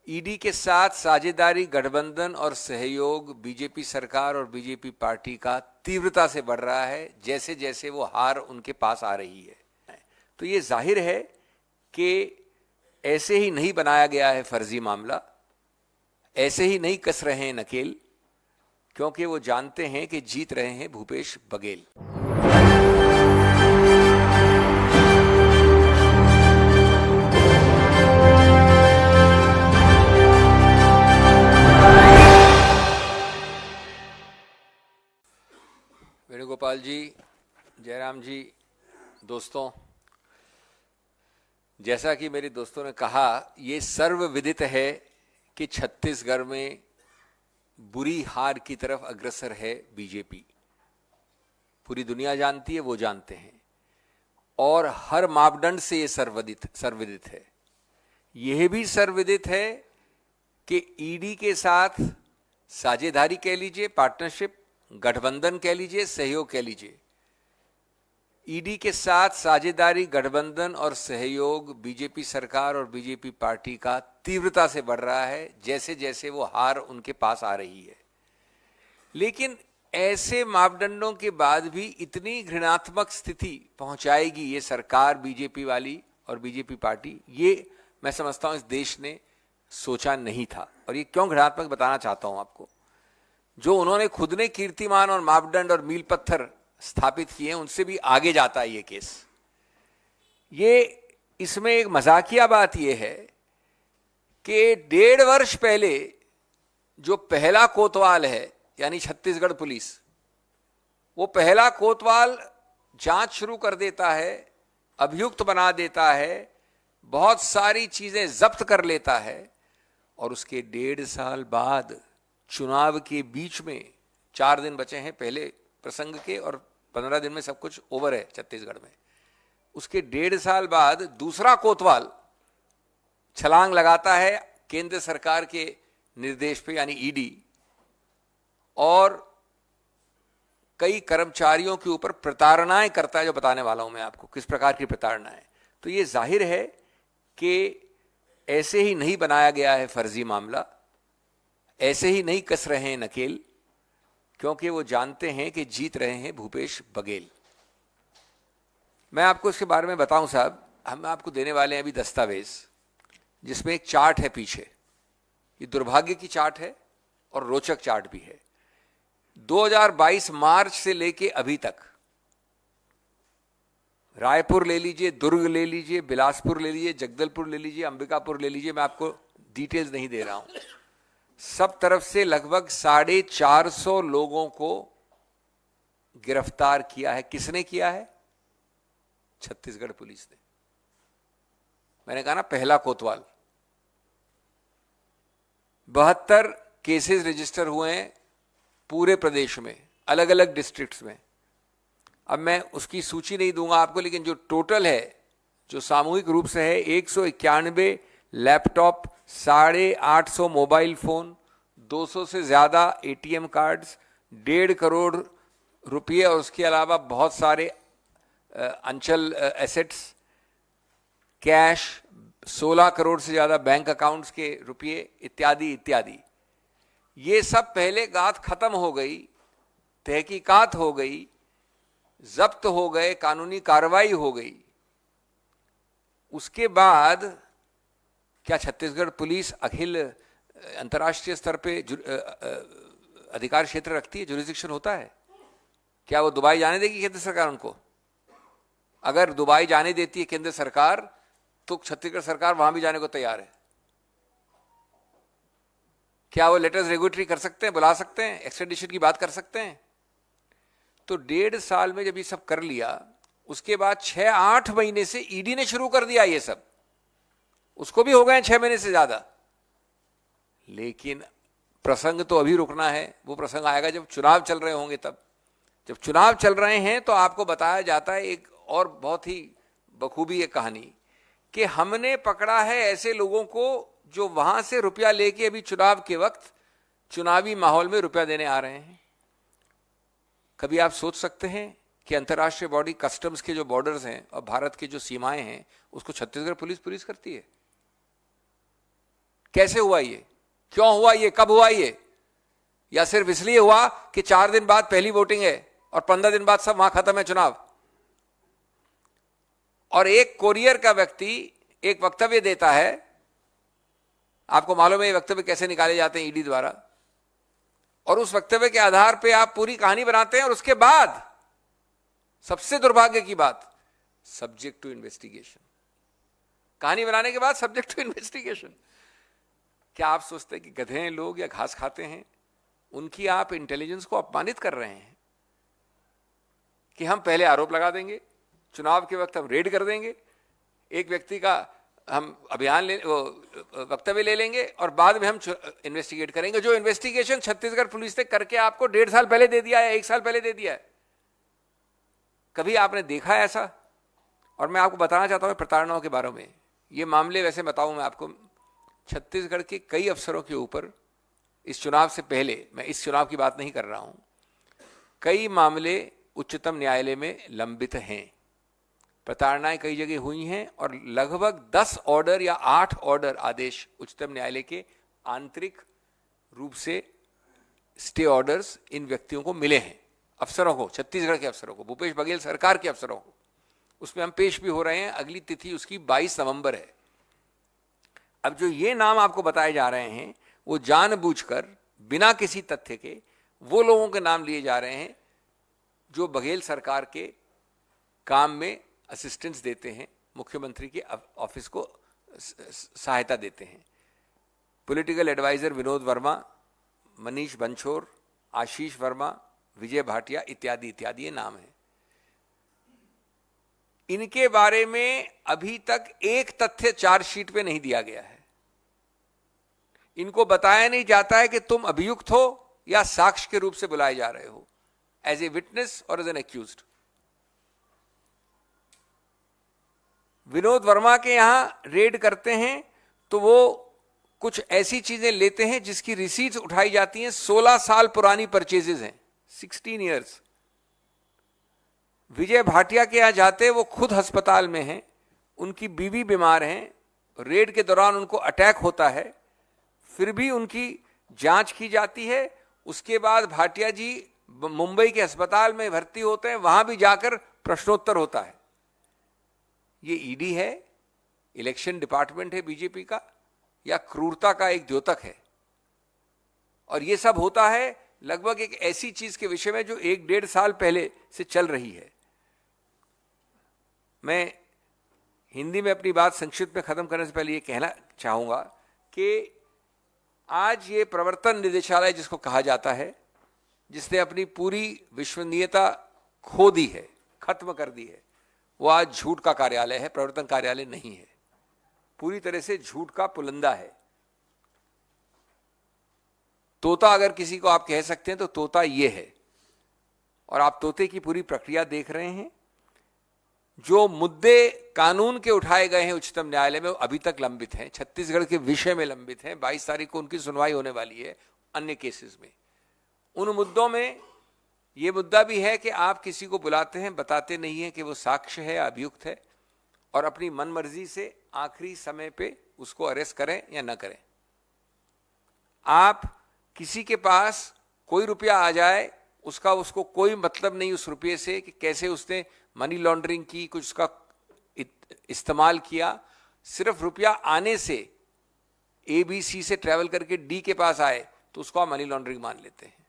ED के साथ साझेदारी, गठबंधन और सहयोग बीजेपी सरकार और बीजेपी पार्टी का तीव्रता से बढ़ रहा है जैसे जैसे वो हार उनके पास आ रही है। तो ये जाहिर है कि ऐसे ही नहीं बनाया गया है फर्जी मामला, ऐसे ही नहीं कस रहे हैं नकेल, क्योंकि वो जानते हैं कि जीत रहे हैं भूपेश बघेल। वेणुगोपाल जी, जयराम जी, दोस्तों, जैसा कि मेरे दोस्तों ने कहा, ये सर्वविदित है कि छत्तीसगढ़ में बुरी हार की तरफ अग्रसर है बीजेपी। पूरी दुनिया जानती है, वो जानते हैं, और हर मापदंड से ये सर्वविदित है। यह भी सर्वविदित है कि ईडी के साथ साझेदारी कह लीजिए, पार्टनरशिप, गठबंधन कह लीजिए, सहयोग कह लीजिए, ईडी के साथ साझेदारी, गठबंधन और सहयोग बीजेपी सरकार और बीजेपी पार्टी का तीव्रता से बढ़ रहा है जैसे जैसे वो हार उनके पास आ रही है। लेकिन ऐसे मापदंडों के बाद भी इतनी घृणात्मक स्थिति पहुंचाएगी ये सरकार बीजेपी वाली और बीजेपी पार्टी, ये मैं समझता हूं इस देश ने सोचा नहीं था। और ये क्यों घृणात्मक बताना चाहता हूं आपको, जो उन्होंने खुद ने कीर्तिमान और मापदंड और मील पत्थर स्थापित किए हैं, उनसे भी आगे जाता है ये केस। ये इसमें एक मजाकिया बात यह है कि 1.5 वर्ष पहले जो पहला कोतवाल है, यानी छत्तीसगढ़ पुलिस, वो पहला कोतवाल जांच शुरू कर देता है, अभियुक्त बना देता है, बहुत सारी चीजें जब्त कर लेता है, और उसके 1.5 साल बाद चुनाव के बीच में 4 दिन बचे हैं पहले प्रसंग के, और 15 दिन में सब कुछ ओवर है छत्तीसगढ़ में। उसके 1.5 साल बाद दूसरा कोतवाल छलांग लगाता है केंद्र सरकार के निर्देश पे, यानी ईडी, और कई कर्मचारियों के ऊपर प्रताड़नाएं करता है, जो बताने वाला हूं मैं आपको किस प्रकार की प्रताड़नाएं। तो ये जाहिर है कि ऐसे ही नहीं बनाया गया है फर्जी मामला, ऐसे ही नहीं कस रहे हैं नकेल, क्योंकि वो जानते हैं कि जीत रहे हैं भूपेश बघेल। मैं आपको इसके बारे में बताऊं साहब, हम आपको देने वाले हैं अभी दस्तावेज, जिसमें एक चार्ट है पीछे। ये दुर्भाग्य की चार्ट है और रोचक चार्ट भी है। 2022 मार्च से लेके अभी तक रायपुर ले लीजिए, दुर्ग ले लीजिए, बिलासपुर ले लीजिए, जगदलपुर ले लीजिए, अंबिकापुर ले लीजिए, मैं आपको डिटेल्स नहीं दे रहा हूं, सब तरफ से लगभग 450 लोगों को गिरफ्तार किया है। किसने किया है? छत्तीसगढ़ पुलिस ने। मैंने कहा ना, पहला कोतवाल। 72 केसेस रजिस्टर हुए हैं पूरे प्रदेश में, अलग अलग डिस्ट्रिक्ट्स में। अब मैं उसकी सूची नहीं दूंगा आपको, लेकिन जो टोटल है, जो सामूहिक रूप से है, 191 लैपटॉप, 850 मोबाइल फोन, 200 से ज्यादा एटीएम कार्ड्स, 1.5 करोड़ रुपये, और उसके अलावा बहुत सारे अंचल एसेट्स, कैश, 16 करोड़ से ज्यादा बैंक अकाउंट्स के रुपये, इत्यादि इत्यादि। ये सब पहले गात खत्म हो गई, तहकीकात हो गई, जब्त हो गए, कानूनी कार्रवाई हो गई। उसके बाद क्या छत्तीसगढ़ पुलिस अखिल अंतर्राष्ट्रीय स्तर पे अधिकार क्षेत्र रखती है, जुरिस्डिक्शन होता है? क्या वो दुबई जाने देगी केंद्र सरकार उनको? अगर दुबई जाने देती है केंद्र सरकार, तो छत्तीसगढ़ सरकार वहां भी जाने को तैयार है। क्या वो लेटर्स रेगुलेटरी कर सकते हैं, बुला सकते हैं, एक्सट्रेडिशन की बात कर सकते हैं? तो 1.5 साल में जब ये सब कर लिया, उसके बाद 6-8 महीने से ईडी ने शुरू कर दिया ये सब। उसको भी हो गए 6 महीने से ज्यादा। लेकिन प्रसंग तो अभी रुकना है, वो प्रसंग आएगा जब चुनाव चल रहे होंगे। तब जब चुनाव चल रहे हैं तो आपको बताया जाता है एक और बहुत ही बखूबी ये कहानी, कि हमने पकड़ा है ऐसे लोगों को जो वहां से रुपया लेके अभी चुनाव के वक्त चुनावी माहौल में रुपया देने आ रहे हैं। कभी आप सोच सकते हैं कि अंतर्राष्ट्रीय बॉडी, कस्टम्स के जो बॉर्डर्स हैं और भारत की जो सीमाएं हैं, उसको छत्तीसगढ़ पुलिस करती है? कैसे हुआ ये, क्यों हुआ ये, कब हुआ ये, या सिर्फ इसलिए हुआ कि 4 दिन बाद पहली वोटिंग है और 15 दिन बाद सब वहां खत्म है चुनाव। और एक कोरियर का व्यक्ति एक वक्तव्य देता है, आपको मालूम है ये वक्तव्य कैसे निकाले जाते हैं ईडी द्वारा, और उस वक्तव्य के आधार पे आप पूरी कहानी बनाते हैं, और उसके बाद सबसे दुर्भाग्य की बात, सब्जेक्ट टू इन्वेस्टिगेशन। कहानी बनाने के बाद सब्जेक्ट टू इन्वेस्टिगेशन। क्या आप सोचते हैं कि गधे हैं लोग या घास खाते हैं? उनकी आप इंटेलिजेंस को अपमानित कर रहे हैं कि हम पहले आरोप लगा देंगे, चुनाव के वक्त हम रेड कर देंगे, एक व्यक्ति का हम अभियान वक्तव्य ले लेंगे और बाद में हम इन्वेस्टिगेट करेंगे। जो इन्वेस्टिगेशन छत्तीसगढ़ पुलिस ने करके आपको 1.5 साल पहले दे दिया है, 1 साल पहले दे दिया है, कभी आपने देखा है ऐसा? और मैं आपको बताना चाहता हूं प्रताड़नाओं के बारे में। ये मामले वैसे बताऊं मैं आपको, छत्तीसगढ़ के कई अफसरों के ऊपर इस चुनाव से पहले, मैं इस चुनाव की बात नहीं कर रहा हूं, कई मामले उच्चतम न्यायालय में लंबित हैं। प्रताड़नाएं कई जगह हुई हैं और लगभग 10 ऑर्डर या 8 ऑर्डर आदेश उच्चतम न्यायालय के आंतरिक रूप से स्टे ऑर्डर्स इन व्यक्तियों को मिले हैं, अफसरों को, छत्तीसगढ़ के अफसरों को, भूपेश बघेल सरकार के अफसरों को। उसमें हम पेश भी हो रहे हैं, अगली तिथि उसकी 22 नवंबर है। अब जो ये नाम आपको बताए जा रहे हैं वो जानबूझकर बिना किसी तथ्य के वो लोगों के नाम लिए जा रहे हैं जो बघेल सरकार के काम में असिस्टेंस देते हैं, मुख्यमंत्री के ऑफिस को सहायता देते हैं। पॉलिटिकल एडवाइजर विनोद वर्मा, मनीष बंछोर, आशीष वर्मा, विजय भाटिया इत्यादि इत्यादि ये नाम है। इनके बारे में अभी तक एक तथ्य चार्जशीट पे नहीं दिया गया है। इनको बताया नहीं जाता है कि तुम अभियुक्त हो या साक्ष्य के रूप से बुलाए जा रहे हो, एज ए विटनेस और as an accused. Vinod Verma के यहां रेड करते हैं तो वो कुछ ऐसी चीजें लेते हैं जिसकी रिसीट्स उठाई जाती हैं, 16 साल पुरानी परचेजेस हैं, 16 इयर्स। विजय भाटिया के यहां जाते, वो खुद अस्पताल में हैं, उनकी बीवी बीमार हैं, रेड के दौरान उनको अटैक होता है, फिर भी उनकी जांच की जाती है। उसके बाद भाटिया जी मुंबई के अस्पताल में भर्ती होते हैं, वहां भी जाकर प्रश्नोत्तर होता है। ये ईडी है, इलेक्शन डिपार्टमेंट है बीजेपी का, या क्रूरता का एक द्योतक है? और ये सब होता है लगभग एक ऐसी चीज के विषय में जो 1-1.5 साल पहले से चल रही है। मैं हिंदी में अपनी बात संक्षिप्त में खत्म करने से पहले ये कहना चाहूंगा कि आज ये प्रवर्तन निदेशालय जिसको कहा जाता है, जिसने अपनी पूरी विश्वसनीयता खो दी है, खत्म कर दी है, वो आज झूठ का कार्यालय है, प्रवर्तन कार्यालय नहीं है। पूरी तरह से झूठ का पुलंदा है। तोता अगर किसी को आप कह सकते हैं तो तोता ये है। और आप तोते की पूरी प्रक्रिया देख रहे हैं। जो मुद्दे कानून के उठाए गए हैं उच्चतम न्यायालय में, वो अभी तक लंबित हैं, छत्तीसगढ़ के विषय में लंबित हैं। 22 तारीख को उनकी सुनवाई होने वाली है अन्य केसेस में। उन मुद्दों में ये मुद्दा भी है कि आप किसी को बुलाते हैं, बताते नहीं हैं कि वो साक्ष्य है, अभियुक्त है, और अपनी मनमर्जी से आखिरी समय पे उसको अरेस्ट करें या न करें। आप किसी के पास कोई रुपया आ जाए, उसको कोई मतलब नहीं उस रुपये से कि कैसे उसने मनी लॉन्ड्रिंग की, कुछ उसका इस्तेमाल किया। सिर्फ रुपया आने से, ABC से ट्रैवल करके D के पास आए तो उसको आप मनी लॉन्ड्रिंग मान लेते हैं।